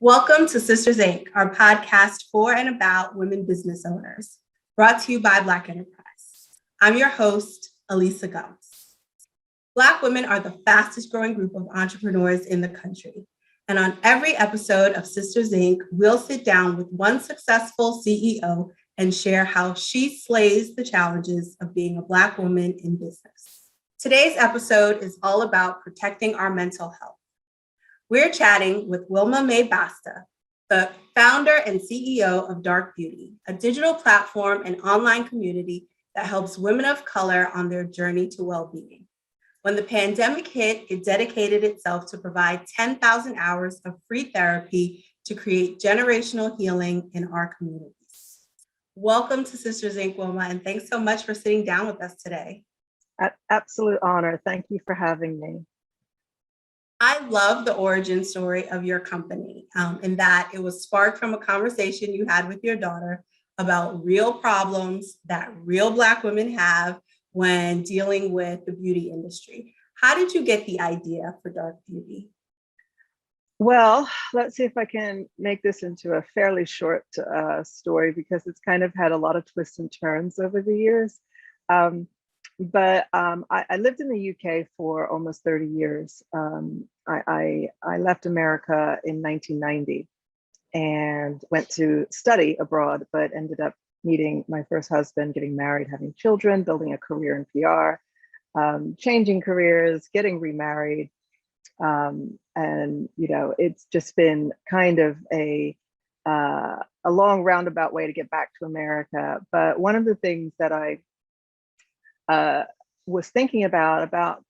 Welcome to Sisters Inc., our podcast for and about women business owners, brought to you by Black Enterprise. I'm your host, Elisa Gums. Black women are the fastest growing group of entrepreneurs in the country. And on every episode of Sisters Inc., we'll sit down with one successful CEO and share how she slays the challenges of being a Black woman in business. Today's episode is all about protecting our mental health. We're chatting with Wilma Mae Basta, the founder and CEO of DRK Beauty, a digital platform and online community that helps women of color on their journey to well-being. When the pandemic hit, it dedicated itself to provide 10,000 hours of free therapy to create generational healing in our communities. Welcome to Sisters Inc., Wilma, and thanks so much for sitting down with us today. Absolute honor. Thank you for having me. I love the origin story of your company in that it was sparked from a conversation you had with your daughter about real problems that real Black women have when dealing with the beauty industry. How did you get the idea for DRK Beauty? Well, let's see if I can make this into a fairly short story because it's kind of had a lot of twists and turns over the years. But I lived in the UK for almost 30 years. I left America in 1990 and went to study abroad, but ended up meeting my first husband, getting married, having children, building a career in PR, changing careers, getting remarried. And, you know, it's just been kind of a long roundabout way to get back to America. But one of the things that I was thinking about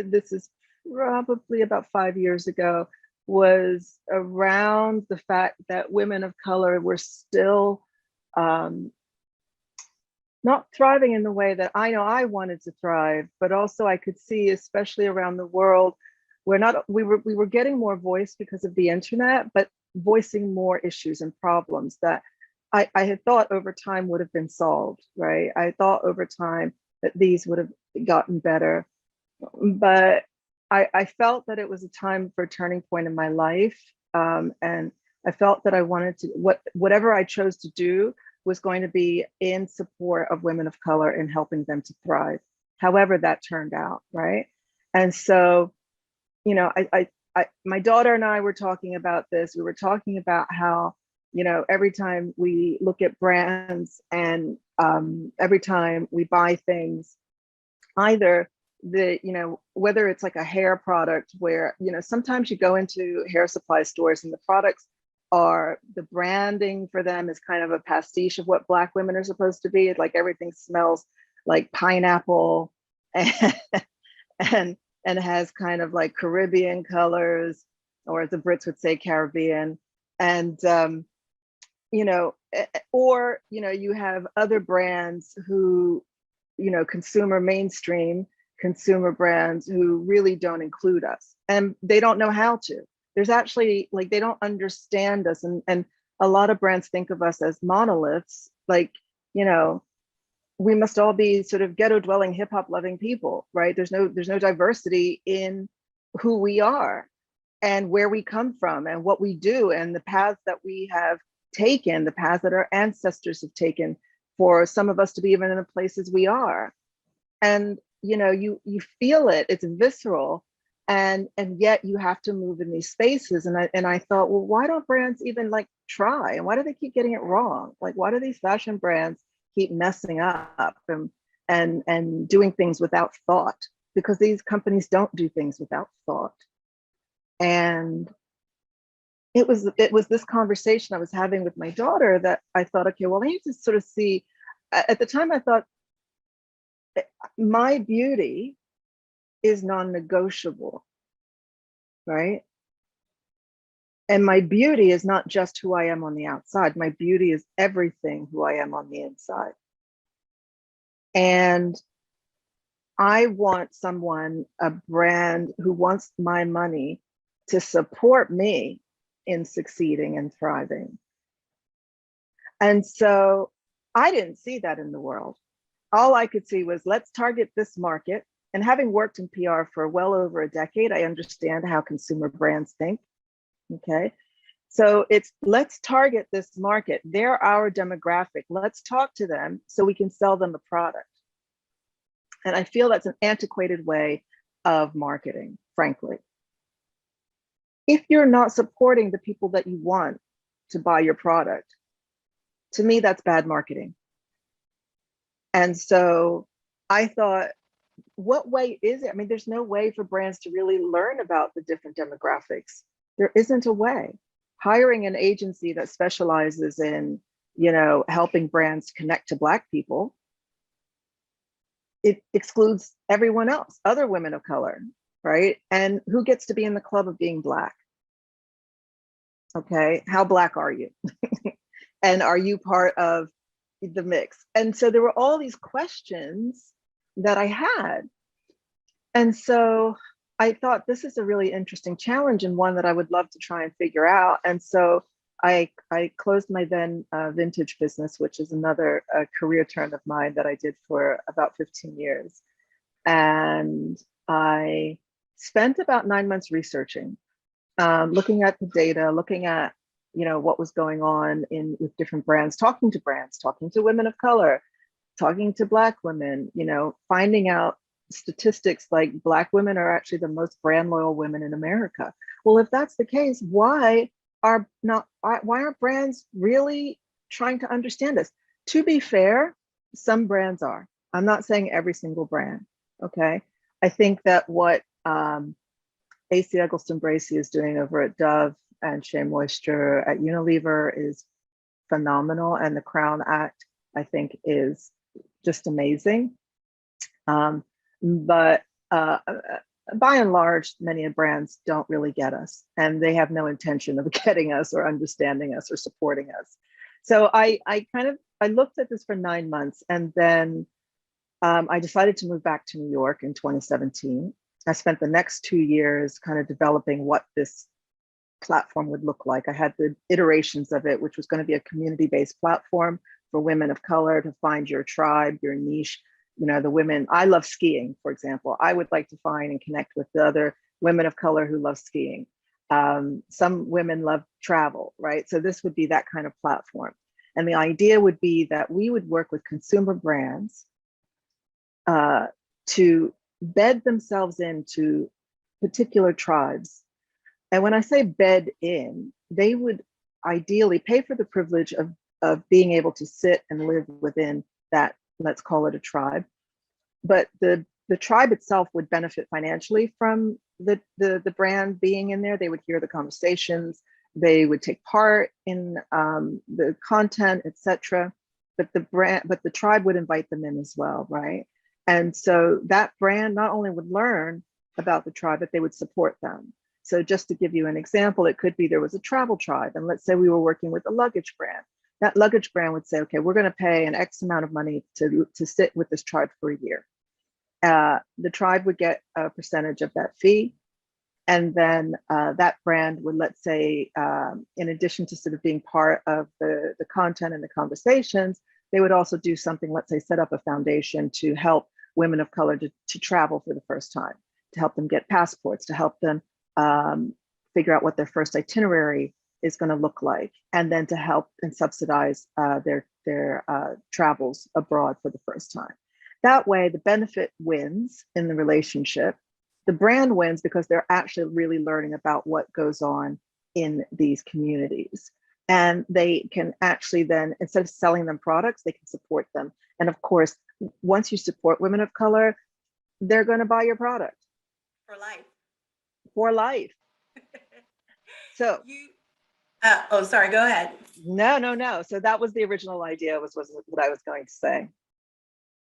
this is probably about 5 years ago, was around the fact that women of color were still not thriving in the way that I know I wanted to thrive, but also I could see, especially around the world, we were getting more voice because of the internet, but voicing more issues and problems that I had thought over time would have been solved, right? I thought over time that these would have gotten better. But I felt that it was a time for a turning point in my life. And I felt that I wanted to, whatever I chose to do was going to be in support of women of color and helping them to thrive, however that turned out, right? And so, you know, my daughter and I were talking about this. We were talking about how, you know, every time we look at brands and every time we buy things, either whether it's like a hair product where, you know, sometimes you go into hair supply stores and the products are, the branding for them is kind of a pastiche of what Black women are supposed to be. It's like everything smells like pineapple and has kind of like Caribbean colors, or as the Brits would say, Caribbean. And you know, or, you know, you have other brands who, you know, mainstream consumer brands who really don't include us, and they don't know how to. There's actually, like, they don't understand us. And a lot of brands think of us as monoliths, like, you know, we must all be sort of ghetto dwelling, hip hop loving people, right? There's no diversity in who we are and where we come from and what we do and the paths that we have taken, the paths that our ancestors have taken for some of us to be even in the places we are. And, you know, you feel it, it's visceral, and yet you have to move in these spaces. And I thought, well, why don't brands even like try? And why do they keep getting it wrong? Like, why do these fashion brands keep messing up and doing things without thought? Because these companies don't do things without thought. And it was this conversation I was having with my daughter that I thought, okay, well, I need to sort of see. At the time, I thought my beauty is non-negotiable, right? And my beauty is not just who I am on the outside. My beauty is everything who I am on the inside. And I want someone, a brand who wants my money to support me in succeeding and thriving. And so I didn't see that in the world. All I could see was, let's target this market. And having worked in PR for well over a decade, I understand how consumer brands think. Okay. So it's, let's target this market. They're our demographic. Let's talk to them so we can sell them a product. And I feel that's an antiquated way of marketing, frankly. If you're not supporting the people that you want to buy your product, to me, that's bad marketing. And so I thought, what way is it? I mean, there's no way for brands to really learn about the different demographics. There isn't a way. Hiring an agency that specializes in, helping brands connect to Black people, it excludes everyone else, other women of color, right? And who gets to be in the club of being Black? Okay, how Black are you? And are you part of the mix? And so there were all these questions that I had. And so I thought, this is a really interesting challenge and one that I would love to try and figure out. And so I closed my then vintage business, which is another career turn of mine that I did for about 15 years. And I spent about 9 months researching, looking at the data, looking at what was going on with different brands, talking to women of color, talking to Black women, finding out statistics like Black women are actually the most brand loyal women in America. Well, if that's the case, why aren't brands really trying to understand us? To be fair, some brands are. I'm not saying every single brand. Okay, I think that what AC Eggleston Bracey is doing over at Dove and Shea Moisture at Unilever is phenomenal, and the Crown Act, I think, is just amazing. But by and large, many brands don't really get us, and they have no intention of getting us or understanding us or supporting us. So I looked at this for 9 months, and then I decided to move back to New York in 2017. I spent the next 2 years kind of developing what this platform would look like. I had the iterations of it, which was going to be a community-based platform for women of color to find your tribe, your niche. The women, I love skiing, for example. I would like to find and connect with the other women of color who love skiing. Some women love travel, right? So this would be that kind of platform. And the idea would be that we would work with consumer brands to bed themselves into particular tribes. And when I say bed in, they would ideally pay for the privilege of being able to sit and live within that, let's call it a tribe. But the tribe itself would benefit financially from the brand being in there. They would hear the conversations, they would take part in the content, etc. But the tribe would invite them in as well, right? And so that brand not only would learn about the tribe, but they would support them. So just to give you an example, it could be there was a travel tribe, and let's say we were working with a luggage brand. That luggage brand would say, okay, we're going to pay an X amount of money to sit with this tribe for a year. The tribe would get a percentage of that fee. And then that brand would, let's say, in addition to sort of being part of the content and the conversations, they would also do something, let's say, set up a foundation to help women of color to travel for the first time, to help them get passports, to help them figure out what their first itinerary is going to look like, and then to help and subsidize their travels abroad for the first time. That way, the benefit wins in the relationship. The brand wins because they're actually really learning about what goes on in these communities. And they can actually then, instead of selling them products, they can support them. And of course, once you support women of color, they're going to buy your product. For life. For life. So sorry, go ahead. No. So that was the original idea, was what I was going to say.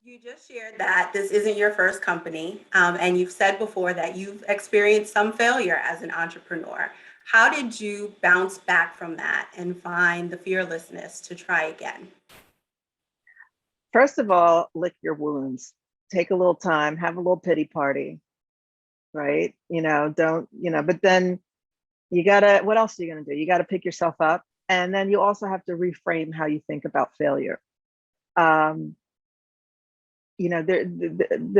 You just shared that this isn't your first company, and you've said before that you've experienced some failure as an entrepreneur. How did you bounce back from that and find the fearlessness to try again? First of all, lick your wounds. Take a little time, have a little pity party, right? But then what else are you gonna do? You gotta pick yourself up. And then you also have to reframe how you think about failure. The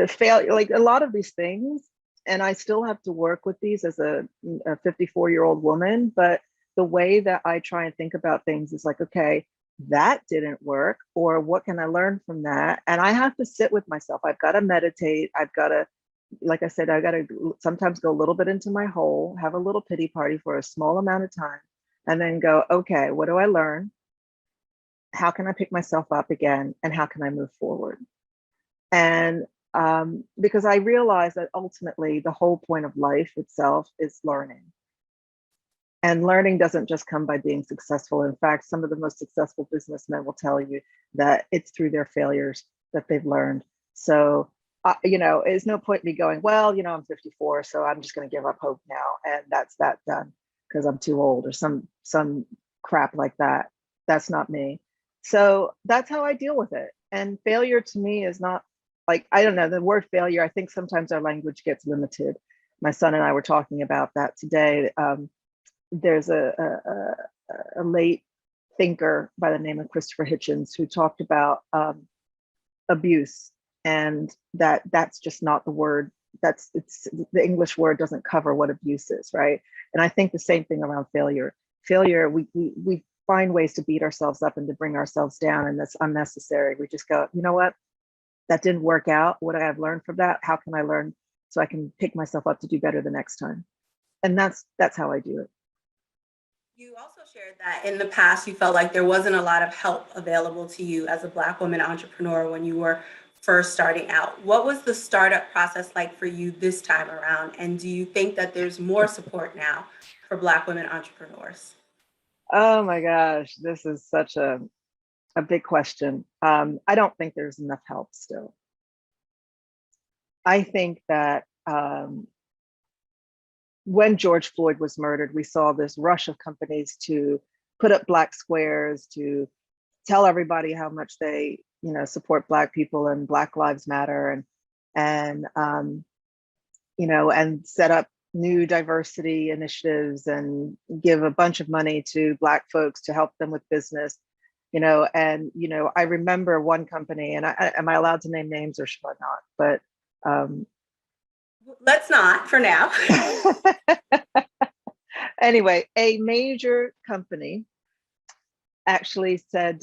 failure, like a lot of these things, and I still have to work with these as a 54-year-old woman, but the way that I try and think about things is like, okay, that didn't work, or what can I learn from that? And I have to sit with myself. I've got to meditate. I've got to, like I said, I got to sometimes go a little bit into my hole, have a little pity party for a small amount of time, and then go, okay, what do I learn? How can I pick myself up again? And how can I move forward? And because I realize that ultimately the whole point of life itself is learning. And learning doesn't just come by being successful. In fact, some of the most successful businessmen will tell you that it's through their failures that they've learned. So, it's no point in me going, well, I'm 54, so I'm just going to give up hope now, and that's that done because I'm too old, or some crap like that. That's not me. So that's how I deal with it. And failure to me is not like, I don't know, the word failure, I think sometimes our language gets limited. My son and I were talking about that today. There's a late thinker by the name of Christopher Hitchens who talked about abuse, and that's just not the word. It's the English word doesn't cover what abuse is, right? And I think the same thing around failure. Failure, we find ways to beat ourselves up and to bring ourselves down, and that's unnecessary. We just go, you know what? That didn't work out. What I have learned from that? How can I learn so I can pick myself up to do better the next time? And that's how I do it. You also shared that in the past, you felt like there wasn't a lot of help available to you as a Black woman entrepreneur when you were first starting out. What was the startup process like for you this time around? And do you think that there's more support now for Black women entrepreneurs? Oh my gosh, this is such a big question. I don't think there's enough help still. I think that when George Floyd was murdered, we saw this rush of companies to put up Black squares, to tell everybody how much they, support Black people and Black Lives Matter, and set up new diversity initiatives and give a bunch of money to Black folks to help them with business. I remember one company, and am I allowed to name names or should I not? But let's not for now. Anyway, a major company actually said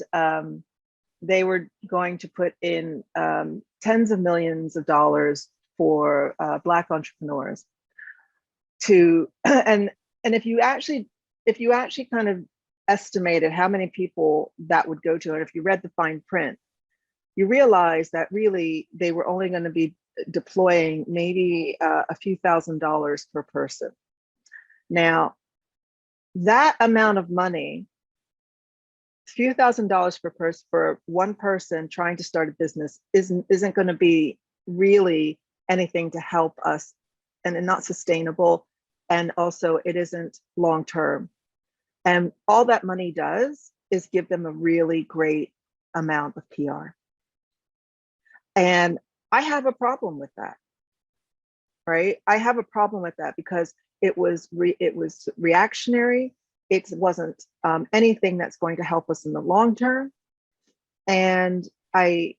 they were going to put in tens of millions of dollars for Black entrepreneurs to, and if you actually kind of estimated how many people that would go to, and if you read the fine print, you realize that really they were only going to be deploying maybe a few $1,000s per person. Now, that amount of money, few $1,000s per person for one person trying to start a business isn't going to be really anything to help us, and not sustainable. And also it isn't long-term. And all that money does is give them a really great amount of PR. And I have a problem with that, right? I have a problem with that because it was reactionary. It wasn't anything that's going to help us in the long term. And I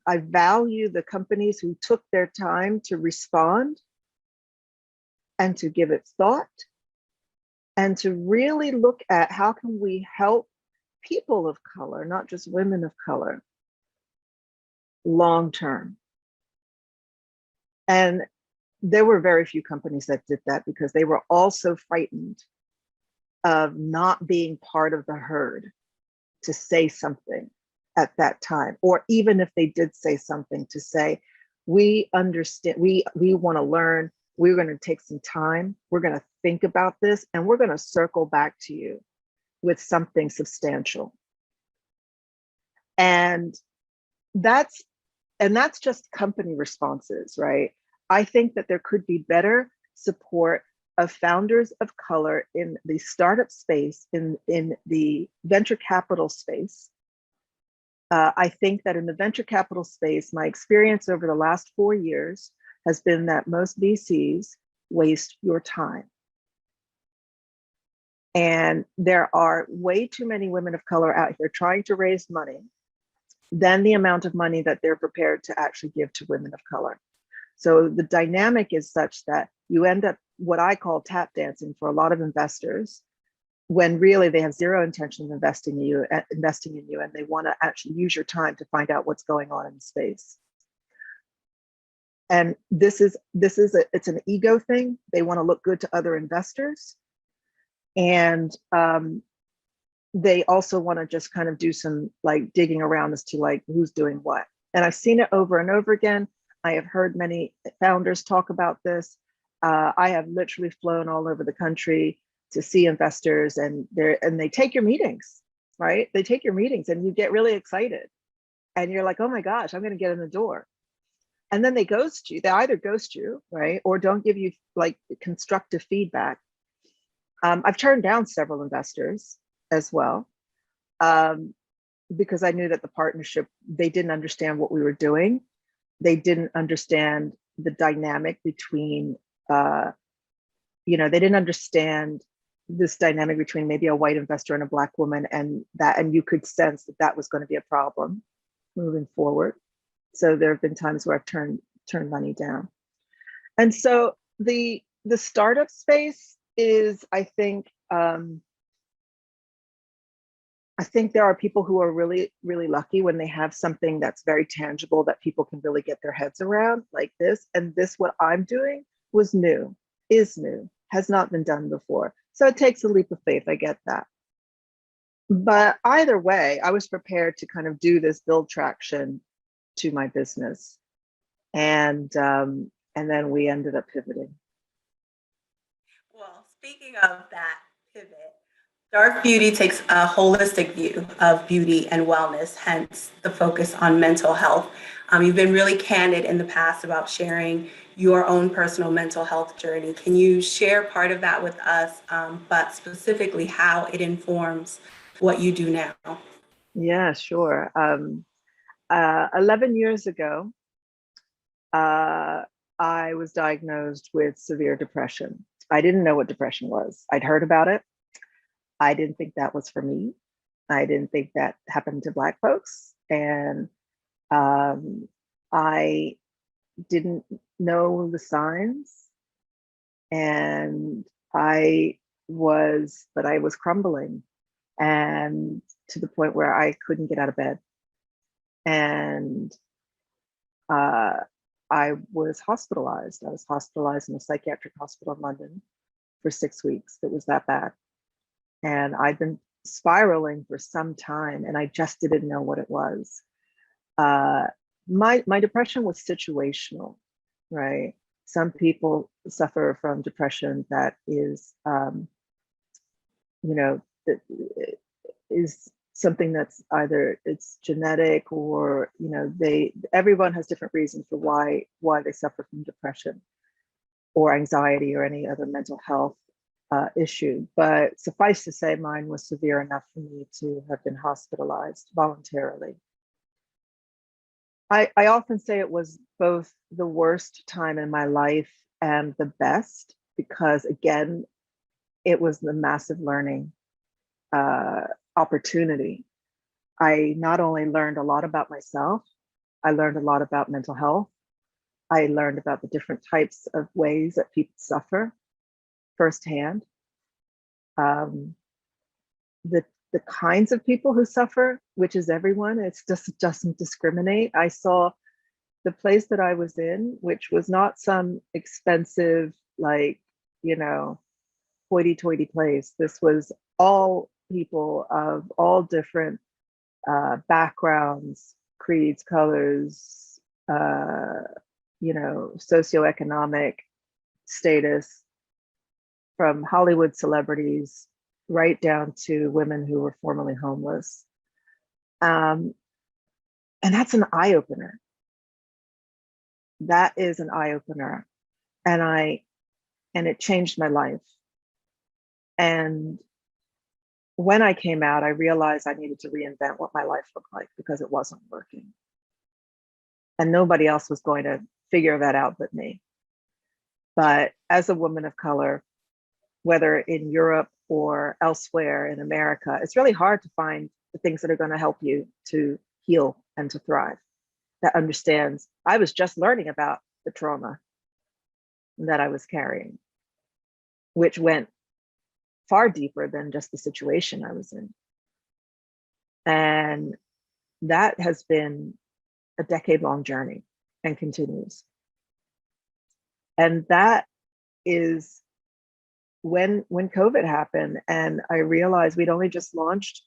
value the companies who took their time to respond and to give it thought and to really look at how can we help people of color, not just women of color, long term. And there were very few companies that did that because they were also frightened of not being part of the herd to say something at that time, or even if they did say something, to say, we understand, we want to learn, we're going to take some time, we're going to think about this, and we're going to circle back to you with something substantial. And that's just company responses, right? I think that there could be better support of founders of color in the startup space, in the venture capital space. I think that in the venture capital space, my experience over the last 4 years has been that most VCs waste your time. And there are way too many women of color out here trying to raise money than the amount of money that they're prepared to actually give to women of color. So the dynamic is such that you end up what I call tap dancing for a lot of investors when really they have zero intention of investing in you, and they want to actually use your time to find out what's going on in the space. And it's an ego thing. They want to look good to other investors, and they also want to just kind of do some like digging around as to like who's doing what. And I've seen it over and over again. I have heard many founders talk about this. I have literally flown all over the country to see investors, and they take your meetings, right? They take your meetings and you get really excited and you're like, oh my gosh, I'm going to get in the door. And then they ghost you. They either ghost you, right? Or don't give you like constructive feedback. I've turned down several investors as well, because I knew that the partnership, they didn't understand what we were doing. They didn't understand the dynamic between, they didn't understand this dynamic between maybe a white investor and a Black woman, and you could sense that that was going to be a problem moving forward. So there have been times where I've turned money down. And so the startup space is, I think there are people who are really, really lucky when they have something that's very tangible that people can really get their heads around, like this. And this, what I'm doing, is new, has not been done before. So it takes a leap of faith, I get that. But either way, I was prepared to kind of do this, build traction to my business. And then we ended up pivoting. Well, speaking of that pivot, Dark Beauty takes a holistic view of beauty and wellness, hence the focus on mental health. You've been really candid in the past about sharing your own personal mental health journey. Can you share part of that with us, but specifically how it informs what you do now? Yeah, sure. 11 years ago, I was diagnosed with severe depression. I didn't know what depression was. I'd heard about it. I didn't think that was for me. I didn't think that happened to Black folks. And I didn't know the signs. And I was crumbling, and to the point where I couldn't get out of bed. And I was hospitalized. I was hospitalized in a psychiatric hospital in London for 6 weeks. It was that bad. And I'd been spiraling for some time, and I just didn't know what it was. My depression was situational, right? Some people suffer from depression that is, that is something that's either it's genetic, or everyone has different reasons for why they suffer from depression or anxiety or any other mental health issue. But suffice to say, mine was severe enough for me to have been hospitalized voluntarily. I often say it was both the worst time in my life and the best, because again, it was the massive learning opportunity. I not only learned a lot about myself, I learned a lot about mental health. I learned about the different types of ways that people suffer firsthand. The kinds of people who suffer, which is everyone, it just doesn't discriminate. I saw the place that I was in, which was not some expensive, hoity-toity place. This was all people of all different backgrounds, creeds, colors, socioeconomic status, from Hollywood celebrities right down to women who were formerly homeless. And that's an eye-opener. That is an eye-opener. And it changed my life. And when I came out, I realized I needed to reinvent what my life looked like, because it wasn't working. And nobody else was going to figure that out but me. But as a woman of color, whether in Europe or elsewhere in America, it's really hard to find the things that are going to help you to heal and to thrive, that understands. I was just learning about the trauma that I was carrying, which went far deeper than just the situation I was in. And that has been a decade-long journey and continues. And that is when COVID happened, and I realized we'd only just launched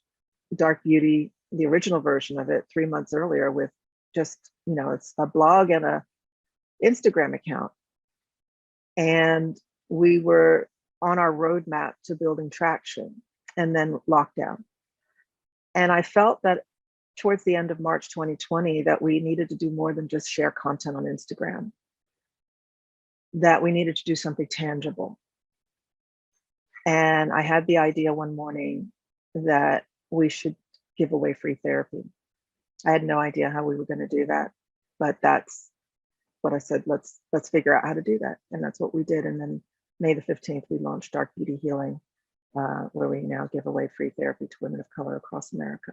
Dark Beauty, the original version of it, 3 months earlier, with just, it's a blog and a Instagram account. And we were on our roadmap to building traction, and then lockdown. And I felt that towards the end of March 2020, that we needed to do more than just share content on Instagram, that we needed to do something tangible. And I had the idea one morning that we should give away free therapy. I had no idea how we were going to do that, but that's what I said, let's figure out how to do that. And that's what we did. And then May the 15th, we launched Dark Beauty Healing, where we now give away free therapy to women of color across America.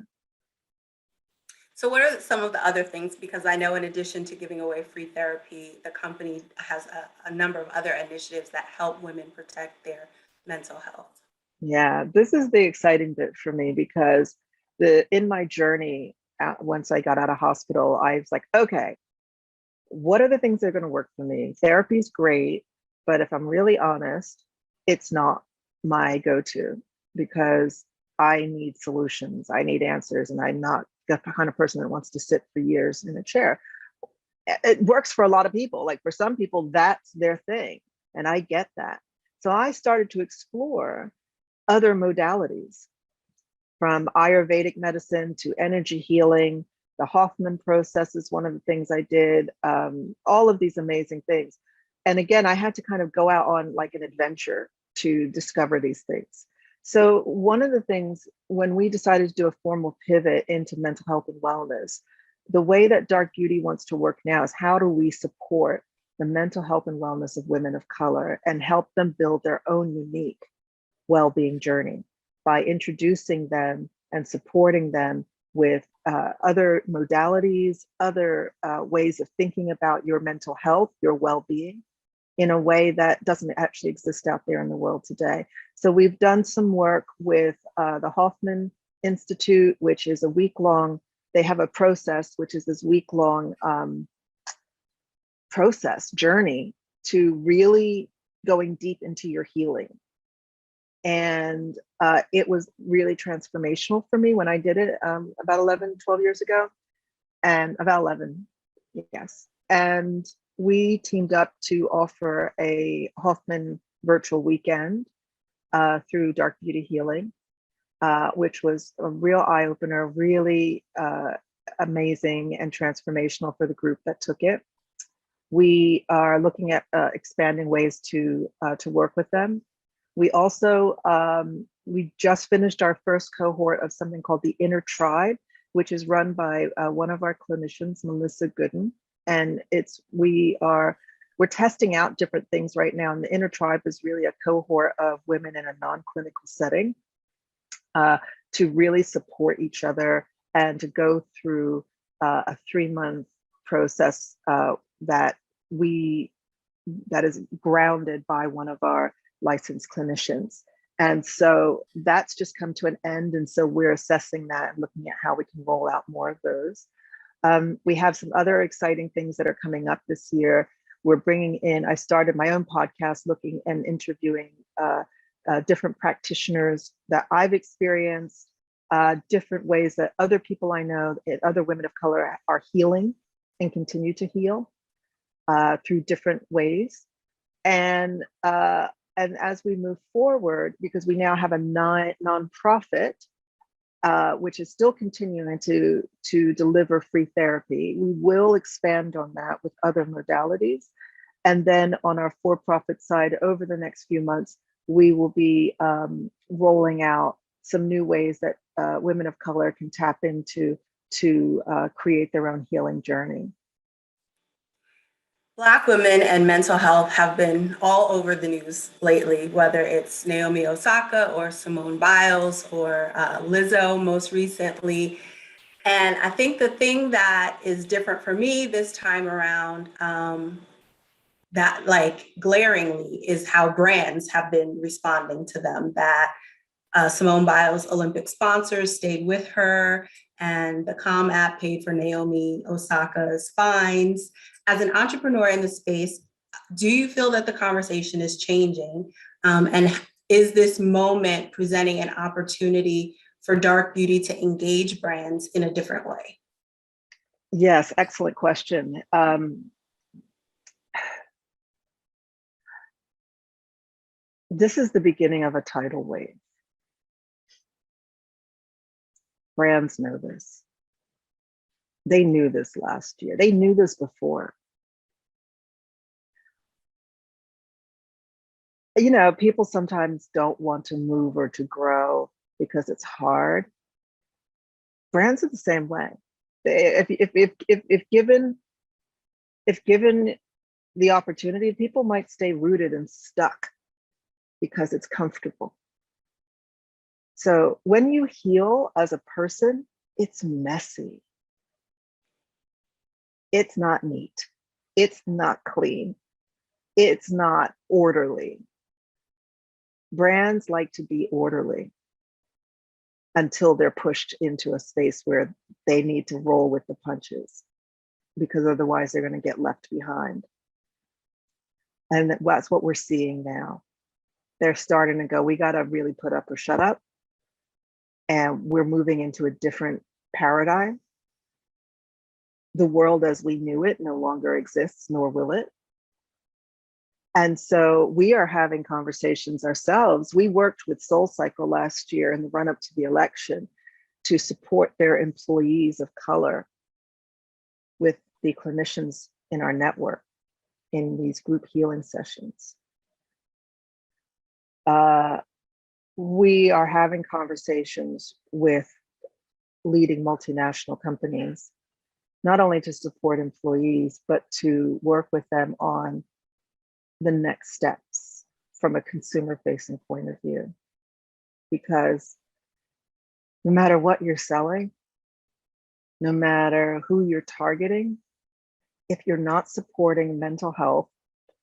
So what are some of the other things? Because I know in addition to giving away free therapy, the company has a number of other initiatives that help women protect their mental health. Yeah, this is the exciting bit for me, because in my journey, once I got out of hospital, I was like, okay, what are the things that are going to work for me? Therapy's great, but if I'm really honest, it's not my go-to, because I need solutions, I need answers, and I'm not the kind of person that wants to sit for years in a chair. It works for a lot of people. Like for some people, that's their thing, and I get that. So I started to explore other modalities, from Ayurvedic medicine to energy healing. The Hoffman process is one of the things I did, all of these amazing things. And again, I had to kind of go out on like an adventure to discover these things. So one of the things, when we decided to do a formal pivot into mental health and wellness, the way that Dark Beauty wants to work now is, how do we support the mental health and wellness of women of color and help them build their own unique well-being journey by introducing them and supporting them with other modalities, other ways of thinking about your mental health, your well-being, in a way that doesn't actually exist out there in the world today. So we've done some work with the Hoffman Institute, which is a week-long, they have a process, which is this week-long process journey to really going deep into your healing. And it was really transformational for me when I did it about 11, 12 years ago, and about 11, yes. And we teamed up to offer a Hoffman virtual weekend through Dark Beauty Healing, which was a real eye-opener, really amazing and transformational for the group that took it. We are looking at expanding ways to work with them. We also, we just finished our first cohort of something called the Inner Tribe, which is run by one of our clinicians, Melissa Gooden. And we're testing out different things right now. And the Inner Tribe is really a cohort of women in a non-clinical setting to really support each other and to go through a 3-month process that is grounded by one of our licensed clinicians. And so that's just come to an end. And so we're assessing that and looking at how we can roll out more of those. We have some other exciting things that are coming up this year. We're bringing in, I started my own podcast looking and interviewing different practitioners that I've experienced, different ways that other people I know, other women of color are healing and continue to heal through different ways. And as we move forward, because we now have a nonprofit, which is still continuing to deliver free therapy, we will expand on that with other modalities. And then on our for-profit side, over the next few months, we will be rolling out some new ways that women of color can tap into to create their own healing journey. Black women and mental health have been all over the news lately, whether it's Naomi Osaka or Simone Biles or Lizzo most recently. And I think the thing that is different for me this time around that like glaringly is how brands have been responding to them, that Simone Biles' Olympic sponsors stayed with her, and the Calm app paid for Naomi Osaka's fines. As an entrepreneur in the space, do you feel that the conversation is changing? And is this moment presenting an opportunity for dark beauty to engage brands in a different way? Yes, excellent question. This is the beginning of a tidal wave. Brands know this. They knew this last year. They knew this before. You know, people sometimes don't want to move or to grow because it's hard. Brands are the same way. If given the opportunity, people might stay rooted and stuck because it's comfortable. So when you heal as a person, it's messy. It's not neat. It's not clean. It's not orderly. Brands like to be orderly until they're pushed into a space where they need to roll with the punches, because otherwise they're going to get left behind. And that's what we're seeing now. They're starting to go, we got to really put up or shut up. And we're moving into a different paradigm. The world as we knew it no longer exists, nor will it. And so we are having conversations ourselves. We worked with SoulCycle last year in the run up to the election to support their employees of color with the clinicians in our network in these group healing sessions. We are having conversations with leading multinational companies, not only to support employees, but to work with them on the next steps from a consumer-facing point of view. Because no matter what you're selling, no matter who you're targeting, if you're not supporting mental health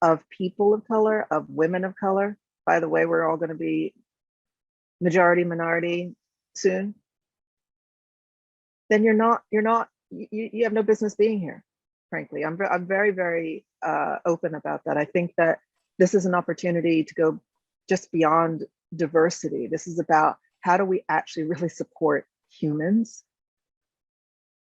of people of color, of women of color, by the way, we're all going to be majority minority soon, then you have no business being here. Frankly, I'm very, very open about that. I think that this is an opportunity to go just beyond diversity. This is about how do we actually really support humans?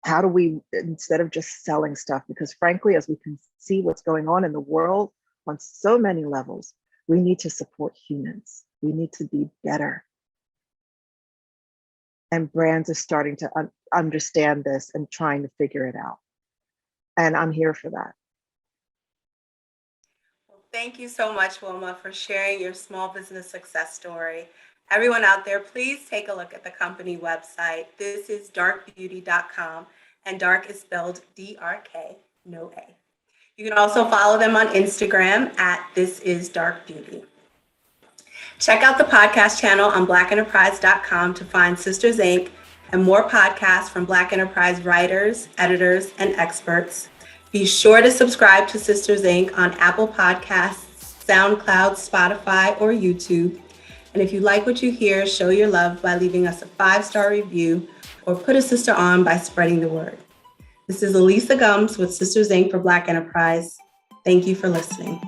How do we, instead of just selling stuff, because frankly, as we can see what's going on in the world on so many levels, we need to support humans. We need to be better. And brands are starting to understand this and trying to figure it out. And I'm here for that. Well, thank you so much, Wilma, for sharing your small business success story. Everyone out there, please take a look at the company website. This is darkbeauty.com, and dark is spelled DRK, no A. You can also follow them on Instagram at This Is Dark Beauty. Check out the podcast channel on blackenterprise.com to find Sisters Inc. and more podcasts from Black Enterprise writers, editors, and experts. Be sure to subscribe to Sisters Inc. on Apple Podcasts, SoundCloud, Spotify, or YouTube. And if you like what you hear, show your love by leaving us a 5-star review or put a sister on by spreading the word. This is Elisa Gums with Sisters Inc. for Black Enterprise. Thank you for listening.